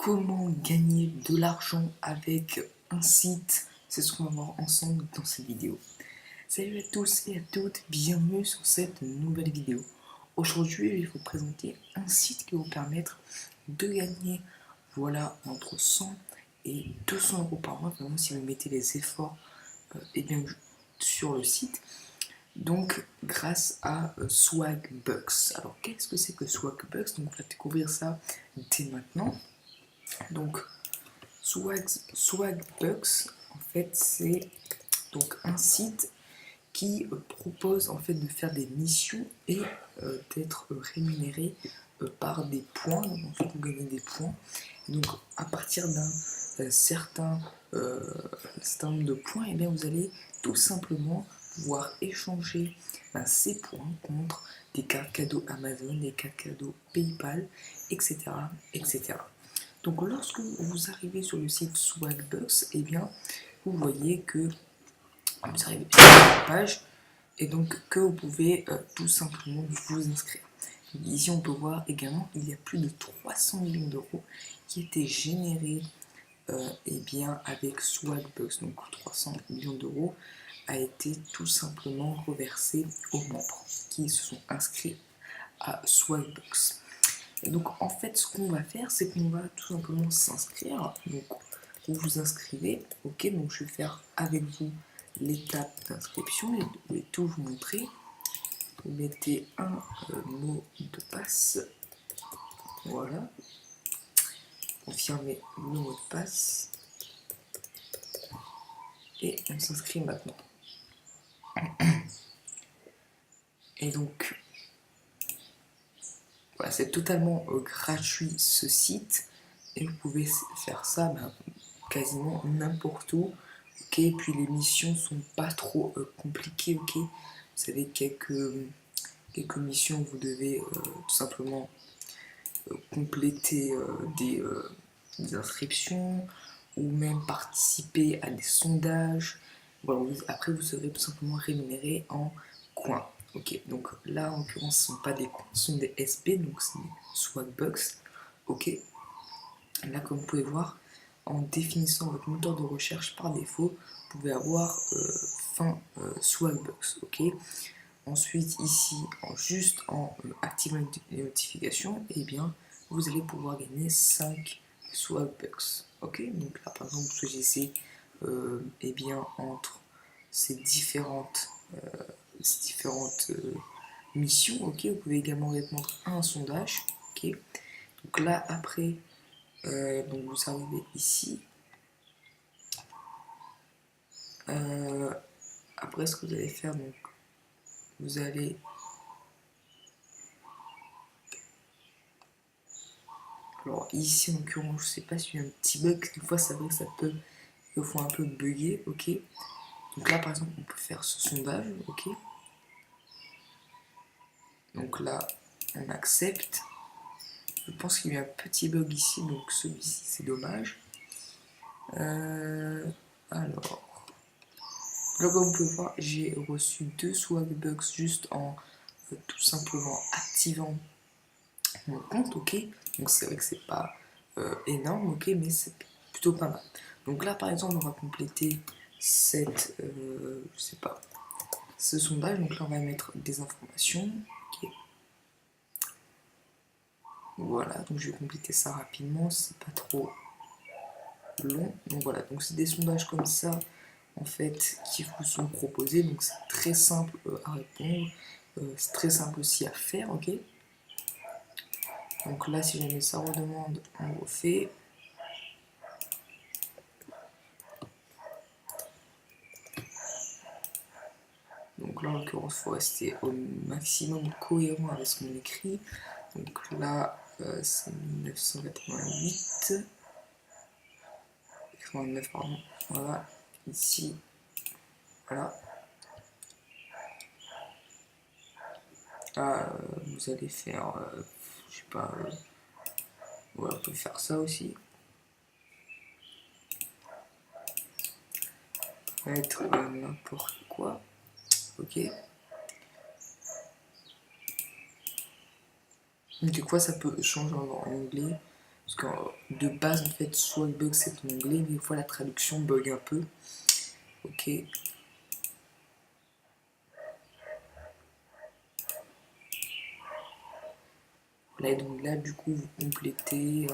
Comment gagner de l'argent avec un site? C'est ce qu'on va voir ensemble dans cette vidéo. Salut à tous et à toutes, bienvenue sur cette nouvelle vidéo. Aujourd'hui, je vais vous présenter un site qui va vous permettre de gagner entre 100 et 200 euros par mois, vraiment si vous mettez les efforts sur le site. Donc grâce à Swagbucks. Alors qu'est-ce que c'est que Swagbucks? Donc on va découvrir ça dès maintenant. Donc Swagbucks, en fait, c'est donc un site qui propose en fait de faire des missions et d'être rémunéré par des points. Donc en fait, vous gagnez des points. Et donc à partir d'un certain nombre de points, et bien vous allez tout simplement pouvoir échanger ces points contre des cartes cadeaux Amazon, des cartes cadeaux PayPal, etc., etc. Donc lorsque vous arrivez sur le site Swagbucks, et bien vous voyez que vous arrivez sur la page et donc que vous pouvez tout simplement vous inscrire. Ici on peut voir également qu'il y a plus de 300 millions d'euros qui étaient générés avec Swagbucks. Donc 300 millions d'euros a été tout simplement reversé aux membres qui se sont inscrits à Swagbucks. Et donc en fait ce qu'on va faire, c'est qu'on va tout simplement s'inscrire. Donc vous vous inscrivez, ok, donc je vais faire avec vous l'étape d'inscription et je vais tout vous montrer. Vous mettez un mot de passe, voilà, confirmez le mot de passe et on s'inscrit maintenant. Et donc voilà, c'est totalement gratuit ce site et vous pouvez faire ça quasiment n'importe où. Ok, puis les missions sont pas trop compliquées, ok. Vous avez quelques missions où vous devez tout simplement compléter des inscriptions ou même participer à des sondages. Voilà, après vous serez tout simplement rémunéré en coins. Ok, donc là en l'occurrence ce ne sont pas des coins, ce sont des SP, donc c'est des Swagbucks. Ok, là comme vous pouvez voir, en définissant votre moteur de recherche par défaut, vous pouvez avoir Swagbucks. Ok, ensuite ici, juste en activant les notifications, et bien vous allez pouvoir gagner 5 Swagbucks. Ok, donc là par exemple vous choisissez entre ces différentes missions. Ok, vous pouvez également répondre à un sondage. Ok, donc là après donc vous arrivez ici. Après ce que vous allez faire, donc vous allez alors ici en l'occurrence je sais pas s'il y a un petit bug, des fois c'est vrai que ça peut des fois un peu bugger, ok. Donc là par exemple on peut faire ce sondage, ok. Donc là on accepte. Je pense qu'il y a un petit bug ici, donc celui-ci c'est dommage. Alors là comme vous pouvez voir j'ai reçu 2 Swagbucks juste en tout simplement activant mon compte, ok. Donc c'est vrai que c'est pas énorme, ok, mais c'est plutôt pas mal. Donc là par exemple on va compléter cette je sais pas ce sondage. Donc là on va mettre des informations, ok. Voilà, donc je vais compléter ça rapidement, c'est pas trop long. Donc voilà, donc c'est des sondages comme ça en fait qui vous sont proposés, donc c'est très simple à répondre, c'est très simple aussi à faire, ok. Donc là si jamais ça redemande, on refait. Donc là en l'occurrence il faut rester au maximum cohérent avec ce qu'on écrit. Donc là c'est 1988. 89 pardon, voilà, ici, voilà. Là, vous allez faire, je sais pas, voilà, vous pouvez faire ça aussi. Mettre n'importe quoi, ok. Donc des fois ça peut changer en anglais, parce que de base, en fait, Swagbucks c'est en anglais, mais des fois la traduction bug un peu. Ok. Voilà, et donc là, du coup, vous complétez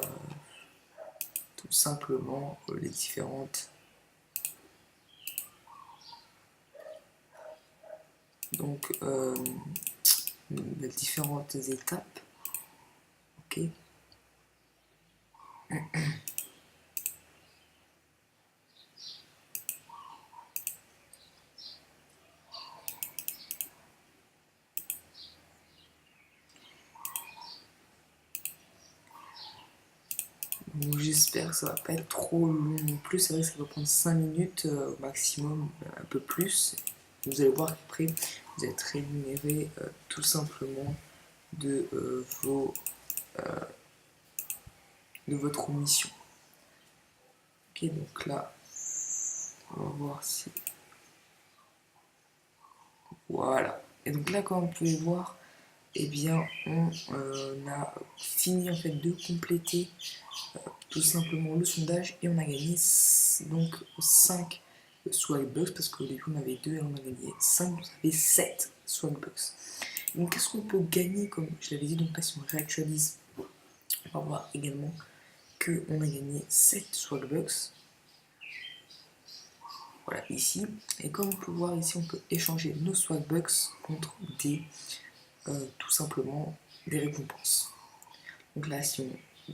tout simplement les différentes les différentes étapes. Ok. Donc j'espère que ça va pas être trop long non plus. C'est vrai que ça va prendre 5 minutes au maximum, un peu plus. Vous allez voir qu'après, vous êtes rémunéré tout simplement de, de votre mission. Ok, donc là, on va voir si... Voilà. Et donc là, comme vous pouvez voir, eh bien, on a fini en fait de compléter tout simplement le sondage et on a gagné donc 5 Swagbucks parce qu'au début on avait 2 et on a gagné 5, donc ça fait 7 Swagbucks. Donc qu'est-ce qu'on peut gagner, comme je l'avais dit, donc là si on réactualise, on va voir également qu'on a gagné 7 Swagbucks. Voilà, ici. Et comme on peut voir ici, on peut échanger nos Swagbucks contre des, tout simplement, des récompenses. Donc là, si on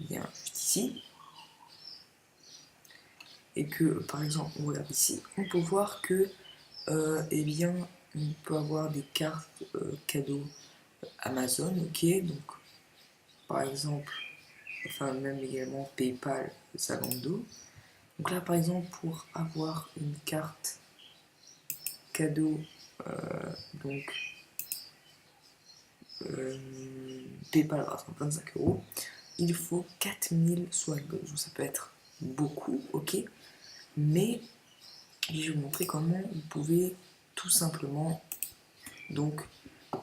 vient juste ici, et que, par exemple, on regarde ici, on peut voir que, eh bien, on peut avoir des cartes cadeaux Amazon, ok, donc, par exemple, enfin, même également PayPal, Zalando. Donc là, par exemple, pour avoir une carte cadeau, donc PayPal par exemple 25 euros, il faut 4000 Swagbucks. Donc ça peut être beaucoup, ok, mais je vais vous montrer comment vous pouvez tout simplement donc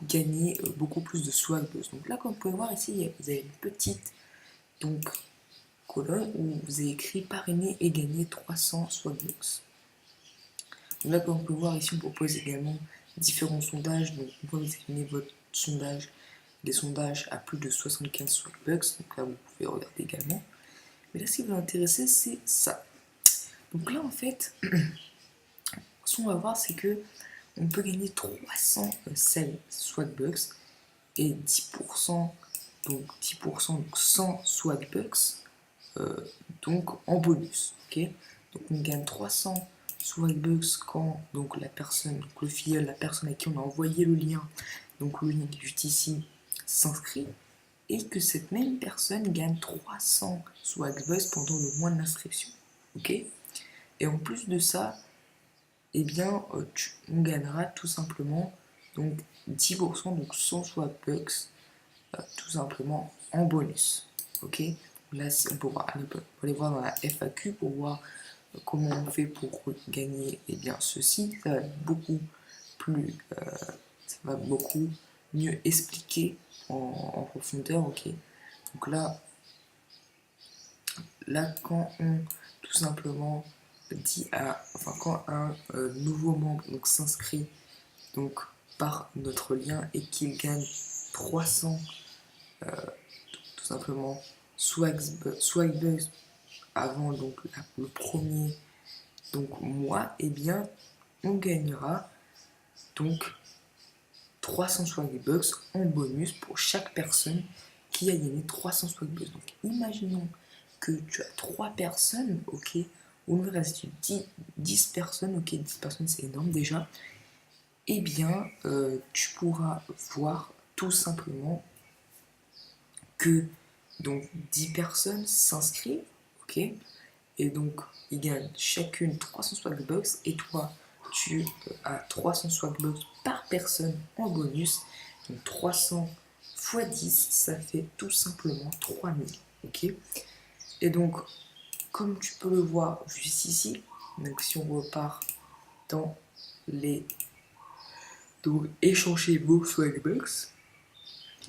gagner beaucoup plus de Swagbucks. Donc là, comme vous pouvez voir ici, vous avez une petite donc colonne où vous avez écrit parrainer et gagner 300 Swagbucks. Donc là, comme vous pouvez voir ici, on propose également différents sondages. Donc une fois que vous avez gagné votre sondage, des sondages à plus de 75 Swagbucks, donc là vous pouvez regarder également. Mais là, ce qui va m'intéresser, c'est ça. Donc là, en fait, ce qu'on va voir, c'est que on peut gagner 316 Swagbucks et 10%, donc 10%, donc 100 Swagbucks, donc en bonus. Ok, donc on gagne 300 Swagbucks quand donc la personne, donc le filleul, la personne à qui on a envoyé le lien, donc le lien qui est juste ici, s'inscrit, et que cette même personne gagne 300 Swagbucks pendant le mois d'inscription. Ok, et en plus de ça, eh bien, on gagnera tout simplement donc 10%, donc 100 Swagbucks, tout simplement en bonus. Ok, là on peut aller voir dans la FAQ pour voir comment on fait pour gagner bien ceci. Ça va être beaucoup plus, ça va beaucoup mieux expliquer en profondeur. Ok, donc là quand on tout simplement dit enfin quand un nouveau membre donc s'inscrit donc par notre lien et qu'il gagne 300 tout simplement Swagbucks avant donc le premier donc mois, et bien on gagnera donc 300 Swagbucks en bonus pour chaque personne qui a gagné 300 Swagbucks. Donc imaginons que tu as 3 personnes, ok, ou il reste 10 personnes, ok, 10 personnes c'est énorme déjà, et bien tu pourras voir tout simplement que donc 10 personnes s'inscrivent, ok, et donc ils gagnent chacune 300 Swagbucks, et toi tu as 300 Swagbucks par personne en bonus, donc 300 x 10, ça fait tout simplement 3000, ok. Et donc, comme tu peux le voir juste ici, donc si on repart dans les... donc échanger vos Swagbucks,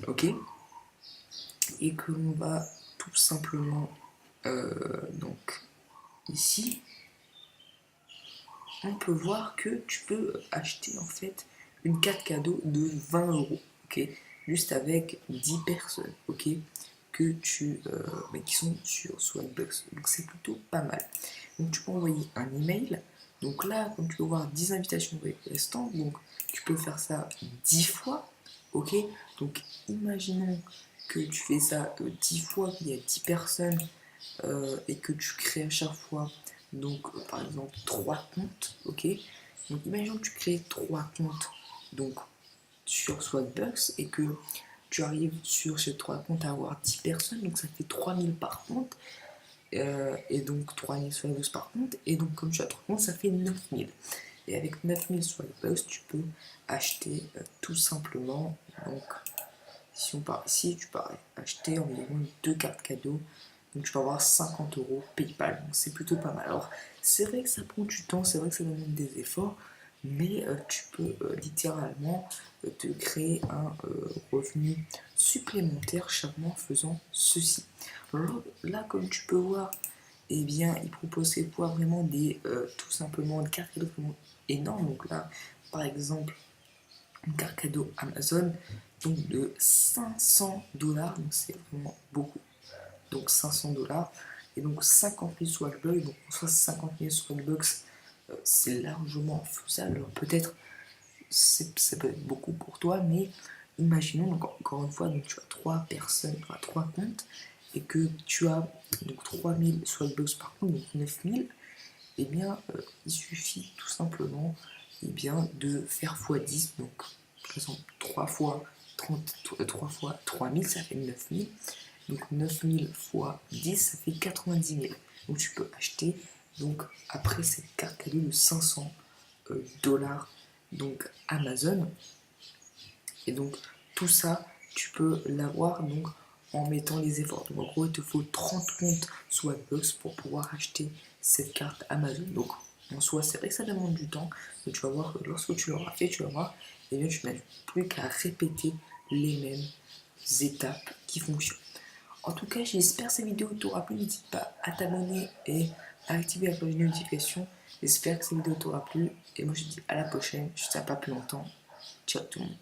ok, et que l'on va tout simplement, donc ici, on peut voir que tu peux acheter en fait une carte cadeau de 20 euros, ok, juste avec 10 personnes, ok, que mais qui sont sur Swagbucks. Donc c'est plutôt pas mal. Donc tu peux envoyer un email. Donc là, comme tu peux voir, 10 invitations restantes, donc tu peux faire ça 10 fois, ok. Donc imaginons que tu fais ça 10 fois, qu'il y a 10 personnes et que tu crées à chaque fois, donc par exemple 3 comptes, ok. Donc imaginons que tu crées 3 comptes donc sur Swagbucks et que tu arrives sur ces 3 comptes à avoir 10 personnes, donc ça fait 3000 par compte, et donc 3000 Swagbucks par compte, et donc comme tu as 3 comptes, ça fait 9000. Et avec 9000 Swagbucks, tu peux acheter tout simplement, donc si on part ici, tu peux acheter environ 2 cartes cadeaux. Donc tu vas avoir 50 euros PayPal. Donc c'est plutôt pas mal. Alors c'est vrai que ça prend du temps, c'est vrai que ça demande des efforts, mais tu peux littéralement te créer un revenu supplémentaire chaque mois en faisant ceci. Alors, là, comme tu peux voir, eh bien, il propose ces poids vraiment tout simplement des cartes cadeaux vraiment énormes. Donc là, par exemple, une carte cadeau Amazon donc de 500 $, donc c'est vraiment beaucoup. Donc 500 $, et donc 50 000 Swagbucks, donc en soit 50 000 Swagbucks, c'est largement faisable. Alors peut-être ça peut être beaucoup pour toi, mais imaginons, donc encore une fois, donc tu as 3 personnes, enfin 3 comptes, et que tu as donc 3000 Swagbucks par compte, donc 9000, et bien il suffit tout simplement bien, de faire x10, donc par exemple 3 fois 30, 3 fois 3000, ça fait 9000. Donc 9000 fois 10, ça fait 90 000. Donc tu peux acheter, donc après cette carte cadeau de 500 $, donc Amazon. Et donc tout ça, tu peux l'avoir donc en mettant les efforts. Donc en gros, il te faut 30 comptes Swagbucks pour pouvoir acheter cette carte Amazon. Donc en soi, c'est vrai que ça demande du temps, mais tu vas voir que lorsque tu l'auras fait, tu vas voir, et bien tu n'as plus qu'à répéter les mêmes étapes qui fonctionnent. En tout cas, j'espère que cette vidéo t'aura plu. N'hésite pas à t'abonner et à activer la cloche de notification. J'espère que cette vidéo t'aura plu. Et moi, je te dis à la prochaine. Je ne sais pas plus longtemps. Ciao tout le monde.